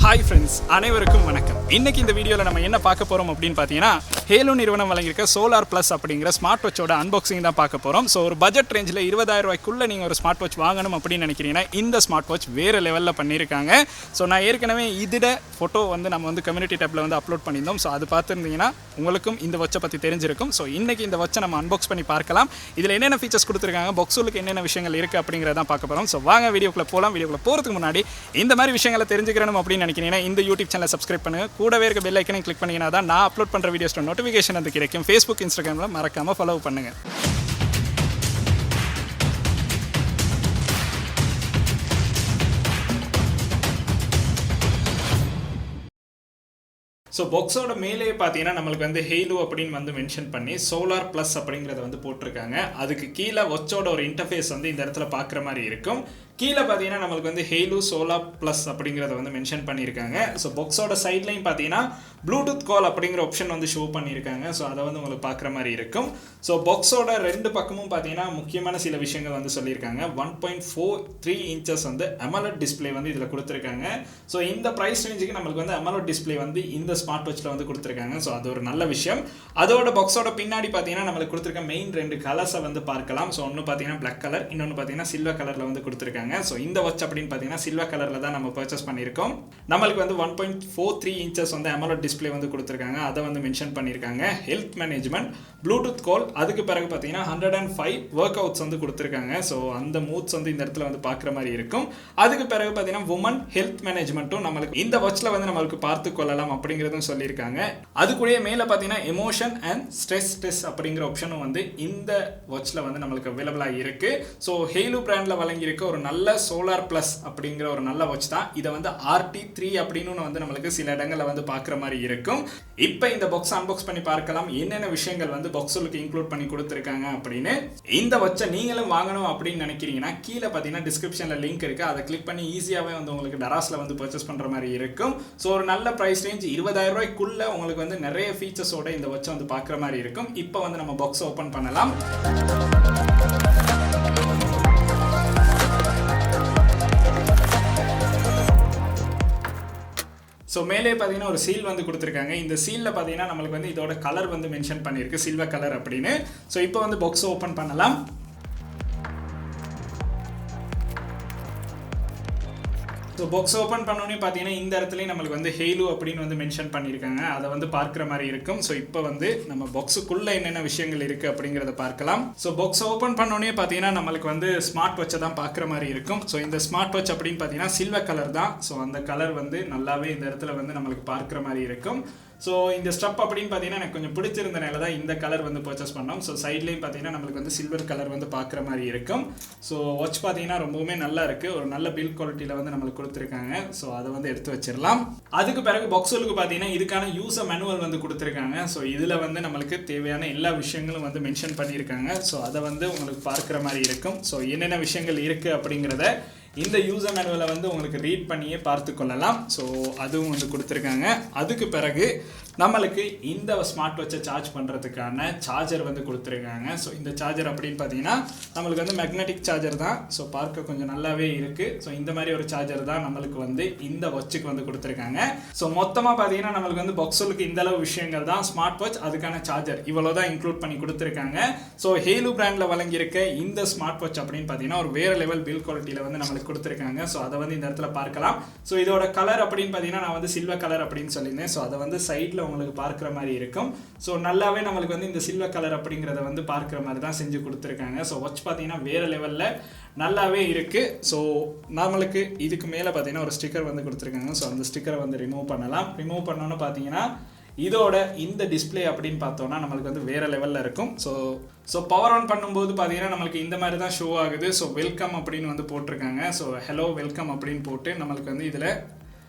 Hi friends, அனைவருக்கும் வணக்கம். இன்னைக்கு இந்த வீடியோவில் நம்ம என்ன பார்க்க போகிறோம் அப்படின்னு பார்த்தீங்கன்னா, ஹேலோ நிறுவனம் வழங்கியிருக்க SolarPlus அப்படிங்கிற ஸ்மார்ட் வாட்சோட அன்பாக்சிங் தான் பார்க்க போகிறோம். ஸோ ஒரு பட்ஜெட் ரேஞ்சில் 20,000 ரூபாய்க்குள்ளே நீங்கள் ஒரு ஸ்மார்ட் வாட்ச் வாங்கணும் அப்படின்னு நினைக்கிறீங்கன்னா இந்த ஸ்மார்ட் வாட்ச் வேறு லெவலில் பண்ணியிருக்காங்க. ஸோ நான் ஏற்கனவே இதில் ஃபோட்டோ வந்து கம்யூனிட்டி டேப்பில் அப்லோட் பண்ணியிருந்தோம். ஸோ அது பார்த்துருந்தீங்கன்னா உங்களுக்கும் இந்த வாட்சை பற்றி தெரிஞ்சிருக்கும். ஸோ இன்றைக்கி இந்த வாட்சை நம்ம அன்பாக்ஸ் பண்ணி பார்க்கலாம். இதில் என்னென்ன ஃபீச்சர்ஸ் கொடுத்துருக்காங்க, பாக்ஸுக்கு என்னென்ன விஷயங்கள் இருக்குது அப்படிங்கிறதான் பார்க்க போகிறோம். ஸோ வாங்க வீடியோக்குள்ளே போகலாம். வீடியோக்குள்ளே போகிறதுக்கு முன்னாடி இந்த மாதிரி விஷயங்களை தெரிஞ்சுக்கணும் அப்படின்னு நினைக்கிறீங்கன்னா இந்த யூடியூப் சேனலை சப்ஸ்கிரைப் பண்ணுங்க. கூடவே இருக்க பெல் ஐக்கனை கிளிக் பண்ணீங்கன்னா தான் நான் அப்லோட் பண்ணுற வீடியோஸோட நோட்டிஃபிகேஷன் வந்து கிடைக்கும். ஃபேஸ்புக், இன்ஸ்டாகிராமில் மறக்காமல் ஃபாலோ பண்ணுங்க. ஸோ பாக்ஸோட மேலே பார்த்தீங்கன்னா நம்மளுக்கு ஹெய்லூ அப்படின்னு மென்ஷன் பண்ணி SolarPlus அப்படிங்கிறத போட்டிருக்காங்க. அதுக்கு கீழே வாட்சோட ஒரு இன்டர்ஃபேஸ் இந்த இடத்துல பார்க்குற மாதிரி இருக்கும். கீழே பார்த்தீங்கன்னா நம்மளுக்கு ஹெய்லூ SolarPlus அப்படிங்கிறத மென்ஷன் பண்ணியிருக்காங்க. ஸோ பாக்ஸோட சைட்லையும் பார்த்தீங்கன்னா ப்ளூடூத் கால் அப்படிங்கிற ஆப்ஷன் ஷோ பண்ணியிருக்காங்க. ஸோ அதை உங்களுக்கு பார்க்குற மாதிரி இருக்கும். ஸோ பாக்ஸோட ரெண்டு பக்கமும் பார்த்தீங்கன்னா முக்கியமான சில விஷயங்கள் சொல்லியிருக்காங்க. 1.43 இன்ச்சஸ் AMOLED டிஸ்பிளே இதில் கொடுத்துருக்காங்க. ஸோ இந்த ப்ரைஸ் ரேஞ்சுக்கு நம்மளுக்கு AMOLED டிஸ்பிளே இந்த ஸ்மார்ட் வாட்சில் கொடுத்துருக்காங்க. ஸோ அது ஒரு நல்ல விஷயம். அதோட பாக்ஸோட பின்னாடி பார்த்தீங்கன்னா நம்மளுக்கு கொடுத்துருக்க மெயின் ரெண்டு கலர்ஸை பார்க்கலாம். ஸோ ஒன்று பார்த்தீங்கன்னா பிளாக் கலர், இன்னொன்று பார்த்தீங்கன்னா சில்வர் கலரில் கொடுத்துருக்காங்க. ஸோ இந்த வாட்ச் அப்படின்னு பார்த்தீங்கன்னா சில்வர் கலரில் தான் நம்ம பர்ச்சேஸ் பண்ணியிருக்கோம். நம்மளுக்கு 1.43 இன்ச்சஸ் AMOLED டிஸ்பிளே கொடுத்துருக்காங்க. அதை மென்ஷன் பண்ணியிருக்காங்க. ஹெல்த் மேனேஜ்மெண்ட், ப்ளூடூத் கால், அதுக்கு பிறகு பார்த்தீங்கன்னா 105 ஒர்க் அவுட்ஸ் கொடுத்துருக்காங்க. ஸோ அந்த மூட்ஸ் இந்த இடத்துல பார்க்குற மாதிரி இருக்கும். அதுக்கு பிறகு பார்த்தீங்கன்னா உமன் ஹெல்த் மேனேஜ்மெண்ட்டும் நம்மளுக்கு இந்த வாட்சில் நம்மளுக்கு பார்த்து கொள்ளலாம் அப்படிங்கிறதும் சொல்லியிருக்காங்க. அது கூட மேலே பார்த்தீங்கன்னா எமோஷன் அண்ட் ஸ்ட்ரெஸ் டெஸ்ட் அப்படிங்கிற ஆப்ஷனும் இந்த வாட்சில் நம்மளுக்கு அவைலபிளாக இருக்கு. ஸோ ஹெய்லூ பிராண்டில் வழங்கியிருக்க ஒரு நல்ல SolarPlus அப்படிங்கிற ஒரு நல்ல வாட்ச் தான். இதை RT3 அப்படின்னு நம்மளுக்கு சில இடங்களில் பார்க்குற மாதிரி இருக்கும். இப்போ இந்த பாக்ஸ் அன்பாக்ஸ் பண்ணி பார்க்கலாம் என்னென்ன விஷயங்கள் பாக்ஸுக்கு இன்க்ளூட் பண்ணி கொடுத்துருக்காங்க அப்படின்னு. இந்த வாட்சை நீங்களும் வாங்கணும் அப்படின்னு நினைக்கிறீங்கன்னா கீழே பார்த்தீங்கன்னா டிஸ்கிரிப்ஷனில் லிங்க் இருக்கு. அதை கிளிக் பண்ணி ஈஸியாகவே உங்களுக்கு டராஸில் பர்ச்சேஸ் பண்ணுற மாதிரி இருக்கும். ஸோ ஒரு நல்ல ப்ரைஸ் ரேஞ்ச் 20,000 ரூபாய்க்குள்ள உங்களுக்கு நிறைய ஃபீச்சர்ஸோட இந்த வாட்சை பார்க்குற மாதிரி இருக்கும். இப்போ நம்ம பாக்ஸை ஓப்பன் பண்ணலாம். ஸோ மேலே பார்த்தீங்கன்னா ஒரு சீல் கொடுத்துருக்காங்க. இந்த சீலில் பார்த்தீங்கன்னா நம்மளுக்கு இதோட கலர் மென்ஷன் பண்ணியிருக்கு, சில்வர் கலர் அப்படின்னு. ஸோ இப்போ பாக்ஸை ஓப்பன் பண்ணலாம். ஸோ பாக்ஸ் ஓப்பன் பண்ணோன்னே பார்த்தீங்கன்னா இந்த இடத்துலையும் நம்மளுக்கு ஹெய்லூ அப்படின்னு மென்ஷன் பண்ணியிருக்காங்க. அதை பார்க்குற மாதிரி இருக்கும். ஸோ இப்போ நம்ம பாக்ஸுக்குள்ளே என்னென்ன விஷயங்கள் இருக்குது அப்படிங்கிறத பார்க்கலாம். ஸோ பாக்ஸ் ஓப்பன் பண்ணோன்னே பார்த்தீங்கன்னா நம்மளுக்கு ஸ்மார்ட் வாட்சை தான் பார்க்குற மாதிரி இருக்கும். ஸோ இந்த ஸ்மார்ட் வாட்ச் அப்படின்னு பார்த்தீங்கன்னா சில்வர் கலர் தான். ஸோ அந்த கலர் நல்லாவே இந்த இடத்துல நம்மளுக்கு பார்க்குற மாதிரி இருக்கும். ஸோ இந்த ஸ்டெப் அப்படின்னு பார்த்தீங்கன்னா எனக்கு கொஞ்சம் பிடிச்சிருந்தனால தான் இந்த கலர் பர்ச்சேஸ் பண்ணோம். ஸோ சைட்லேயும் பார்த்தீங்கன்னா நம்மளுக்கு சில்வர் கலர் பார்க்குற மாதிரி இருக்கும். ஸோ வாட்ச் பார்த்தீங்கன்னா ரொம்பவுமே நல்லா இருக்குது. ஒரு நல்ல பில்ட் குவாலிட்டியில் நம்மளுக்கு கொடுத்துருக்காங்க. ஸோ அதை எடுத்து வச்சிடலாம். அதுக்கு பிறகு பாக்ஸுக்கு பார்த்தீங்கன்னா இதுக்கான யூசர் மேனுவல் கொடுத்துருக்காங்க. ஸோ இதில் நம்மளுக்கு தேவையான எல்லா விஷயங்களும் மென்ஷன் பண்ணியிருக்காங்க. ஸோ அதை உங்களுக்கு பார்க்குற மாதிரி இருக்கும். ஸோ என்னென்ன விஷயங்கள் இருக்குது அப்படிங்கிறத இந்த யூசர் மேனுவலை உங்களுக்கு ரீட் பண்ணியே பார்த்து கொள்ளலாம். ஸோ அதுவும் கொடுத்துருக்காங்க. அதுக்கு பிறகு நம்மளுக்கு இந்த ஸ்மார்ட் வாட்சை சார்ஜ் பண்ணுறதுக்கான சார்ஜர் கொடுத்துருக்காங்க. ஸோ இந்த சார்ஜர் அப்படின்னு பார்த்தீங்கன்னா நம்மளுக்கு மேக்னெட்டிக் சார்ஜர் தான். ஸோ பார்க்க கொஞ்சம் நல்லாவே இருக்குது. ஸோ இந்த மாதிரி ஒரு சார்ஜர் தான் நம்மளுக்கு இந்த வாட்சுக்கு கொடுத்துருக்காங்க. ஸோ மொத்தமாக பார்த்தீங்கன்னா நம்மளுக்கு பாக்ஸுக்கு இந்த அளவு விஷயங்கள் தான். ஸ்மார்ட் வாட்ச், அதுக்கான சார்ஜர், இவ்வளோ தான் இன்க்ளூட் பண்ணி கொடுத்துருக்காங்க. ஸோ ஹெய்லூ பிராண்டில் வழங்கியிருக்க இந்த ஸ்மார்ட் வாட்ச் அப்படின்னு பார்த்தீங்கன்னா ஒரு வேறு லெவல் பில் குவாலிட்டியில் நம்மளுக்கு கொடுத்துருக்காங்க. ஸோ அதை இந்த இடத்துல பார்க்கலாம். ஸோ இதோட கலர் அப்படின்னு பார்த்தீங்கன்னா நான் சில்வர் கலர் அப்படின்னு சொல்லியிருந்தேன். ஸோ அதை சைடில் உங்களுக்கு பார்க்குற மாதிரி இருக்கும். ஸோ நல்லாவே நம்மளுக்கு இந்த சில்வர் கலர் அப்படிங்கிறத பார்க்குற மாதிரி தான் செஞ்சு கொடுத்துருக்காங்க. ஸோ வாட்ச் பார்த்தீங்கன்னா வேறு லெவலில் நல்லாவே இருக்குது. ஸோ நம்மளுக்கு இதுக்கு மேலே பார்த்தீங்கன்னா ஒரு ஸ்டிக்கர் கொடுத்துருக்காங்க. ஸோ அந்த ஸ்டிக்கரை ரிமூவ் பண்ணலாம். ரிமூவ் பண்ணோன்னு பார்த்தீங்கன்னா இதோட இந்த டிஸ்பிளே அப்படின்னு பார்த்தோன்னா நம்மளுக்கு வேறு லெவலில் இருக்கும். ஸோ பவர் ஆன் பண்ணும்போது பார்த்தீங்கன்னா நம்மளுக்கு இந்த மாதிரி தான் ஷோ ஆகுது. ஸோ வெல்கம் அப்படின்னு போட்டிருக்காங்க. ஸோ ஹலோ வெல்கம் அப்படின்னு போட்டு நம்மளுக்கு இதில்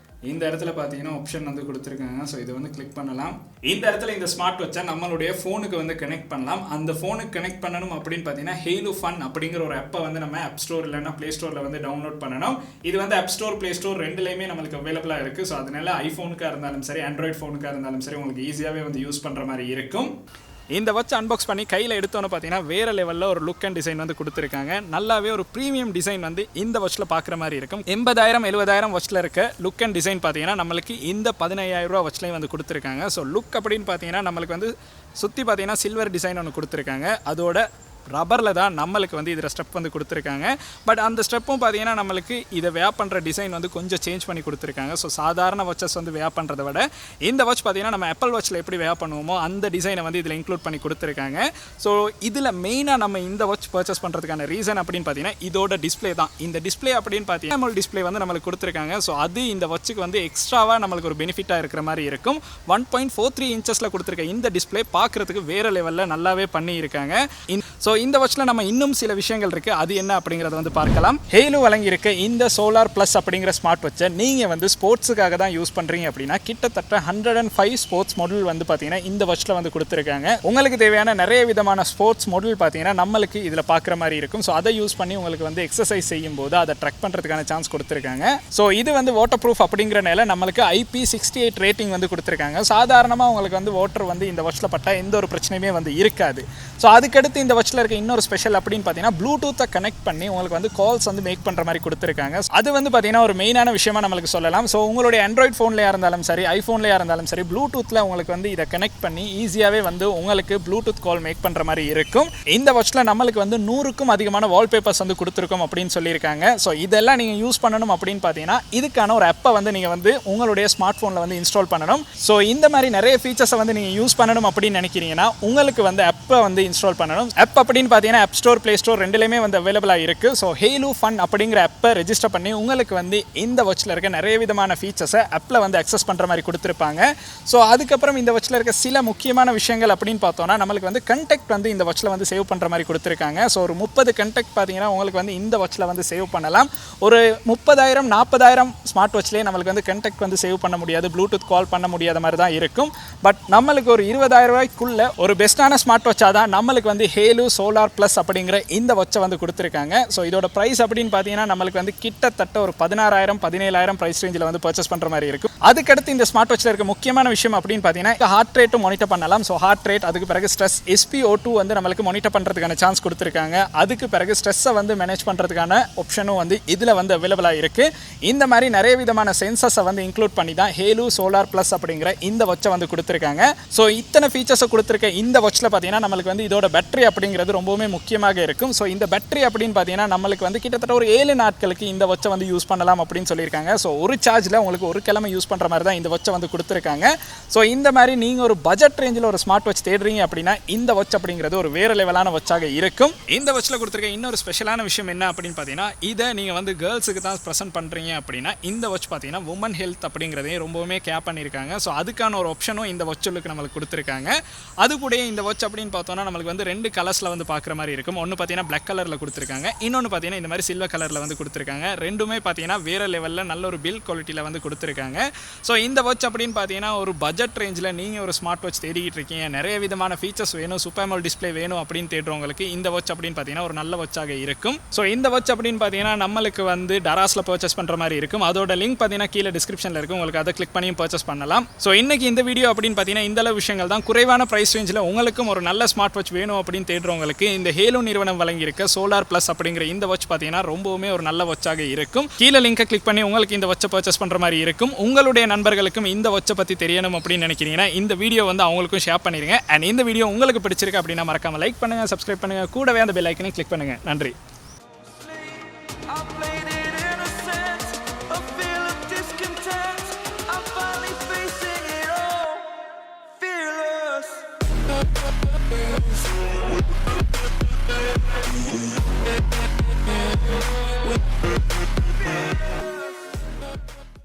இந்த இடத்துல பார்த்தீங்கன்னா ஆப்ஷன் கொடுத்துருக்காங்க. ஸோ இதை கிளிக் பண்ணலாம். இந்த இடத்துல இந்த ஸ்மார்ட் வாட்சை நம்மளுடைய ஃபோனுக்கு கனெக்ட் பண்ணலாம். அந்த ஃபோனுக்கு கனெக்ட் பண்ணணும் அப்படின்னு பார்த்தீங்கன்னா ஹெய்லூ ஃபன் அப்படிங்கிற ஒரு ஆப்பை நம்ம ஆப் ஸ்டோர் இல்லைன்னா ப்ளே ஸ்டோரில் டவுன்லோட் பண்ணணும். இது ஆப் ஸ்டோர், ப்ளே ஸ்டோர் ரெண்டுலேயுமே நம்மளுக்கு அவைலபிளாக இருக்குது. ஸோ அதனால ஐஃபோனுக்காக இருந்தாலும் சரி, ஆண்ட்ராய்ட் ஃபோனுக்காக இருந்தாலும் சரி உங்களுக்கு ஈஸியாகவே யூஸ் பண்ணுற மாதிரி இருக்கும். இந்த வாட்ச் அன்பாக்ஸ் பண்ணி கையில் எடுத்தோன்னு பார்த்தீங்கன்னா வேறு லெவலில் ஒரு லுக் அண்ட் டிசைன் வந்து கொடுத்துருக்காங்க. நல்லாவே ஒரு ப்ரீமியம் டிசைன் வந்து இந்த வாட்சில் பார்க்குற மாதிரி இருக்கும். 80,000-70,000 வாட்சில் இருக்க லுக் அண்ட் டிசைன் பார்த்தீங்கன்னா நம்மளுக்கு இந்த 15,000 ரூபா வாட்ச்லையும் வந்து கொடுத்துருக்காங்க. ஸோ லுக் அப்படின்னு பார்த்தீங்கன்னா நம்மளுக்கு வந்து சுற்றி பார்த்தீங்கன்னா சில்வர் டிசைன் ஒன்று கொடுத்துருக்காங்க. அதோட ரப்பரில் தான் நம்மளுக்கு வந்து இதில் ஸ்டெப் வந்து கொடுத்துருக்காங்க. பட் அந்த ஸ்டெப்பும் பார்த்தீங்கன்னா நம்மளுக்கு இதை வேப் பண்ணுற டிசைன் வந்து கொஞ்சம் சேஞ்ச் பண்ணி கொடுத்துருக்காங்க. ஸோ சாதாரண வாட்சஸ் வந்து வேப் பண்ணுறதை விட இந்த வாட்ச் பார்த்தீங்கன்னா நம்ம ஆப்பிள் வாட்சில் எப்படி வேப் பண்ணுவோமோ அந்த டிசைனை வந்து இதில் இன்க்ளூட் பண்ணி கொடுத்துருக்காங்க. ஸோ இதில் மெயினாக நம்ம இந்த வாட்ச் பர்ச்சேஸ் பண்ணுறதுக்கான ரீசன் அப்படின்னு பார்த்தீங்கன்னா இதோட டிஸ்பிளே தான். இந்த டிஸ்பிளே அப்படின்னு பார்த்தீங்கன்னா டிஸ்பிளே வந்து நம்மளுக்கு கொடுத்துருக்காங்க. ஸோ அது இந்த வாட்சுக்கு வந்து எக்ஸ்ட்ராவாக நம்மளுக்கு ஒரு பெனிஃபிட்டாக இருக்கிற மாதிரி இருக்கும். 1.43 இன்ச்சஸில் கொடுத்துருக்க இந்த டிஸ்பிளே பார்க்குறதுக்கு வேறு லெவலில் நல்லாவே பண்ணியிருக்காங்க. ஸோ இந்த வாட்சில் நம்ம இன்னும் சில விஷயங்கள் இருக்குது. அது என்ன அப்படிங்கிறத வந்து பார்க்கலாம். ஹேலு வழங்கியிருக்க இந்த SolarPlus அப்படிங்கிற ஸ்மார்ட் வாட்சை நீங்கள் வந்து ஸ்போர்ட்ஸுக்காக தான் யூஸ் பண்ணுறீங்க அப்படின்னா கிட்டத்தட்ட 105 ஸ்போர்ட்ஸ் மாடல் வந்து பார்த்தீங்கன்னா இந்த வாட்சில் வந்து கொடுத்துருக்காங்க. உங்களுக்கு தேவையான நிறைய விதமான ஸ்போர்ட்ஸ் மாடல் பார்த்தீங்கன்னா நம்மளுக்கு இதில் பார்க்குற மாதிரி இருக்கும். ஸோ அதை யூஸ் பண்ணி உங்களுக்கு வந்து எக்ஸசைஸ் செய்யும் போது அதை ட்ராக் பண்ணுறதுக்கான சான்ஸ் கொடுத்துருக்காங்க. ஸோ இது வந்து வாட்டர் ப்ரூஃப் அப்படிங்கிறனால நம்மளுக்கு IP68 ரேட்டிங் வந்து கொடுத்துருக்காங்க. சாதாரணமாக உங்களுக்கு வந்து வாட்டர் வந்து இந்த வாட்சில் பட்டால் எந்த ஒரு பிரச்சனையுமே வந்து இருக்காது. ஸோ அதுக்கடுத்து இந்த வாட்சில் இருக்க இன்னொரு ஸ்பெஷல் அப்படின்னு பார்த்தீங்கன்னா ப்ளூடூத்தை கனெக்ட் பண்ணி உங்களுக்கு வந்து கால்ஸ் வந்து மேக் பண்ணுற மாதிரி கொடுத்துருக்காங்க. அது வந்து பார்த்தீங்கன்னா ஒரு மெயினான விஷயமா நம்மளுக்கு சொல்லலாம். ஸோ உங்களுடைய ஆண்ட்ராய்ட் ஃபோன்லையா இருந்தாலும் சரி, ஐஃபோன்லையா இருந்தாலும் சரி, ப்ளூடூத்தில் உங்களுக்கு வந்து இதை கனெக்ட் பண்ணி ஈஸியாகவே வந்து உங்களுக்கு ப்ளூடூத் கால் மேக் பண்ணுற மாதிரி இருக்கும். இந்த வாட்சில் நம்மளுக்கு வந்து 100க்கும் அதிகமான வால்பேப்பர்ஸ் வந்து கொடுத்துருக்கோம் அப்படின்னு சொல்லியிருக்காங்க. ஸோ இதெல்லாம் நீங்கள் யூஸ் பண்ணணும் அப்படின்னு பார்த்தீங்கன்னா இதுக்கான ஒரு ஆப்பை வந்து நீங்கள் வந்து உங்களுடைய ஸ்மார்ட் ஃபோனில் வந்து இன்ஸ்டால் பண்ணணும். ஸோ இந்த மாதிரி நிறைய ஃபீச்சர்ஸை வந்து நீங்கள் யூஸ் பண்ணணும் அப்படின்னு நினைக்கிறீங்கன்னா உங்களுக்கு வந்து ஆப்பை வந்து இன்ஸ்டால் பண்ணணும். ஆப் அப்படின்னு பார்த்தீங்கன்னா ஆப் ஸ்டோர், ப்ளே ஸ்டோர் ரெண்டுலேயுமே வந்து அவைலபிளாக இருக்குது. ஸோ ஹேலு ஃபன் அப்படிங்கிற ஆப்பை ரெஜிஸ்டர் பண்ணி உங்களுக்கு வந்து இந்த வாட்சில் இருக்க நிறைய விதமான ஃபீச்சர்ஸை ஆப்பில் வந்து அக்சஸ் பண்ணுற மாதிரி கொடுத்துருப்பாங்க. ஸோ அதுக்கப்புறம் இந்த வாட்சில் இருக்க சில முக்கியமான விஷயங்கள் அப்படின்னு பார்த்தோன்னா நம்மளுக்கு வந்து கண்டெக்ட் வந்து இந்த வாட்சில் வந்து சேவ் பண்ணுற மாதிரி கொடுத்துருக்காங்க. ஸோ ஒரு 30 கண்டெக்ட் பார்த்தீங்கன்னா உங்களுக்கு வந்து இந்த வாட்சில் வந்து சேவ் பண்ணலாம். ஒரு 30,000-40,000 ஸ்மார்ட் வாட்ச்லேயே நம்மளுக்கு வந்து கண்டெக்ட் வந்து சேவ் பண்ண முடியாது, ப்ளூடூத் கால் பண்ண முடியாத மாதிரி தான் இருக்கும். பட் நம்மளுக்கு ஒரு 20,000 ரூபாய்க்குள்ள ஒரு பெஸ்ட்டான ஸ்மார்ட் வாட்சாக தான் நம்மளுக்கு வந்து ஹேலு SolarPlus அப்படிங்கிற இந்த வாட்சை வந்து கொடுத்துருக்காங்க. ஸோ இதோட ப்ரைஸ் அப்படின்னு பார்த்தீங்கன்னா நம்மளுக்கு வந்து கிட்டத்தட்ட ஒரு 16,000-17,000 ப்ரைஸ் ரேஞ்சில் வந்து பர்ச்சேஸ் பண்ணுற மாதிரி இருக்கும். அதுக்கடுத்து இந்த ஸ்மார்ட் வாட்சில் இருக்க முக்கியமான விஷயம் அப்படின்னு பார்த்தீங்கன்னா ஹார்ட் ரேட்டும் மானிட்டர் பண்ணலாம். ஸோ ஹார்ட் ரேட், அதுக்கு பிறகு ஸ்ட்ரெஸ், SpO2 வந்து நம்மளுக்கு மானிட்டர் பண்ணுறதுக்கான சான்ஸ் கொடுத்துருக்காங்க. அதுக்கு பிறகு ஸ்ட்ரெஸ்ஸை வந்து மேனேஜ் பண்ணுறதுக்கான ஆப்ஷனும் வந்து இதில் வந்து அவைலபிளாக இருக்குது. இந்த மாதிரி நிறைய விதமான சென்சர்ஸை வந்து இன்க்ளூட் பண்ணி தான் ஹேலு SolarPlus அப்படிங்கிற இந்த வாட்சை வந்து கொடுத்துருக்காங்க. ஸோ இத்தனை ஃபீச்சர்ஸை கொடுத்துருக்க இந்த வாட்சில் பார்த்தீங்கன்னா நம்மளுக்கு வந்து இதோட பேட்டரி அப்படிங்கிறது ரொம்பவுமே முக்கியமாக இருக்கும். ஸோ இந்த பேட்டரி அப்படின்னு பார்த்தீங்கன்னா நம்மளுக்கு வந்து கிட்டத்தட்ட ஒரு 7 நாட்களுக்கு இந்த வாட்சை வந்து யூஸ் பண்ணலாம் அப்படின்னு சொல்லியிருக்காங்க. ஸோ ஒரு சார்ஜில் உங்களுக்கு ஒரு கிழமை யூஸ் பண்ணுற மாதிரி தான் இந்த வாட்சை வந்து கொடுத்துருக்காங்க. ஸோ இந்த மாதிரி நீங்கள் ஒரு பட்ஜெட் ரேஞ்சில் ஒரு ஸ்மார்ட் வாட்ச் தேடுறீங்க அப்படின்னா இந்த வாட்ச் அப்படிங்கிறது ஒரு வேறு லெவலான வாட்சாக இருக்கும். இந்த வாட்சில் கொடுத்துருக்க இன்னொரு ஸ்பெஷலான விஷயம் என்ன அப்படின்னு பார்த்தீங்கன்னா இதை நீங்கள் வந்து கேர்ள்ஸுக்கு தான் ப்ரெசென்ட் பண்ணுறீங்க அப்படின்னா இந்த வாட்ச் பார்த்தீங்கன்னா உமன் ஹெல்த் அப்படிங்கிறதையும் ரொம்பவுமே கேர் பண்ணியிருக்காங்க. ஸோ அதுக்கான ஒரு ஆப்ஷனும் இந்த வாட்சுக்கு நம்மளுக்கு கொடுத்துருக்காங்க. அது கூட இந்த வாட்ச் அப்படின்னு பார்த்தோன்னா நம்மளுக்கு வந்து 2 கலர்ஸில் வந்து பார்க்குற மாதிரி இருக்கும். ஒன்று பார்த்தீங்கன்னா பிளாக் கலரில் கொடுத்துருக்காங்க, இன்னொன்று பார்த்தீங்கன்னா இந்த மாதிரி சில்வர் கலரில் வந்து கொடுத்துருக்காங்க. ரெண்டுமே பார்த்தீங்கன்னா வேறு லெவலில் நல்ல ஒரு பில் குவாலிட்டியில் வந்து கொடுத்துருக்காங்க. ஸோ இந்த வாட்ச் அப்படின்னு பார்த்தீங்கன்னா ஒரு பட்ஜெட் ரேஞ்சில் நீங்கள் ஒரு ஸ்மார்ட் வாட்ச் தேடிக்கிட்டு இருக்கீங்க, நிறைய விதமான ஃபீச்சர்ஸ் வேணும், சூப்பர் AMOLED டிஸ்பிளே வேணும் அப்படின்னு தேடுறவங்களுக்கு இந்த வாட்ச் அப்படின்னு பார்த்தீங்கன்னா ஒரு நல்ல வாட்சாக இருக்கும். ஸோ இந்த வாட்ச் அப்படின்னு பார்த்தீங்கன்னா நம்மளுக்கு வந்து டராஸில் பர்ச்சேஸ் பண்ணுற மாதிரி இருக்கும். அதோட லிங்க் பார்த்தீங்கன்னா கீழே டிஸ்கிரிப்ஷனில் இருக்கும், உங்களுக்கு அதை கிளிக் பண்ணி பர்ச்சேஸ் பண்ணலாம். ஸோ இன்னைக்கு இந்த வீடியோ அப்படின்னு பார்த்தீங்கன்னா இந்த அளவு விஷயங்கள் தான். குறைவான ப்ரைஸ் ரேஞ்சில் உங்களுக்கும் ஒரு நல்ல ஸ்மார்ட் வாட்ச் வேணும் அப்படின்னு தேடுறவங்களுக்கு இந்த ஹேலு நிறுவனம் வழங்கியிருக்க SolarPlus அப்படிங்கிற இந்த வாட்ச் பார்த்தீங்கன்னா ரொம்பவுமே ஒரு நல்ல வாட்சாக இருக்கும். கீழே லிங்கை கிளிக் பண்ணி உங்களுக்கு இந்த வாட்சை பர்ச்சேஸ் பண்ணுற மாதிரி இருக்கும். உங்களுடைய நண்பர்களுக்கும் இந்த வாட்சை பற்றி தெரியணும் அப்படின்னு நினைக்கிறீங்கன்னா இந்த வீடியோ வந்து அவங்களுக்கும் ஷேர் பண்ணிடுங்க. அண்ட் இந்த வீடியோ உங்களுக்கு பிடிச்சிருக்கு அப்படின்னா மறக்காம லைக் பண்ணுங்க, சப்ஸ்கிரைப் பண்ணுங்க, கூடவே அந்த பெல் ஐக்கனை கிளிக் பண்ணுங்க. நன்றி. With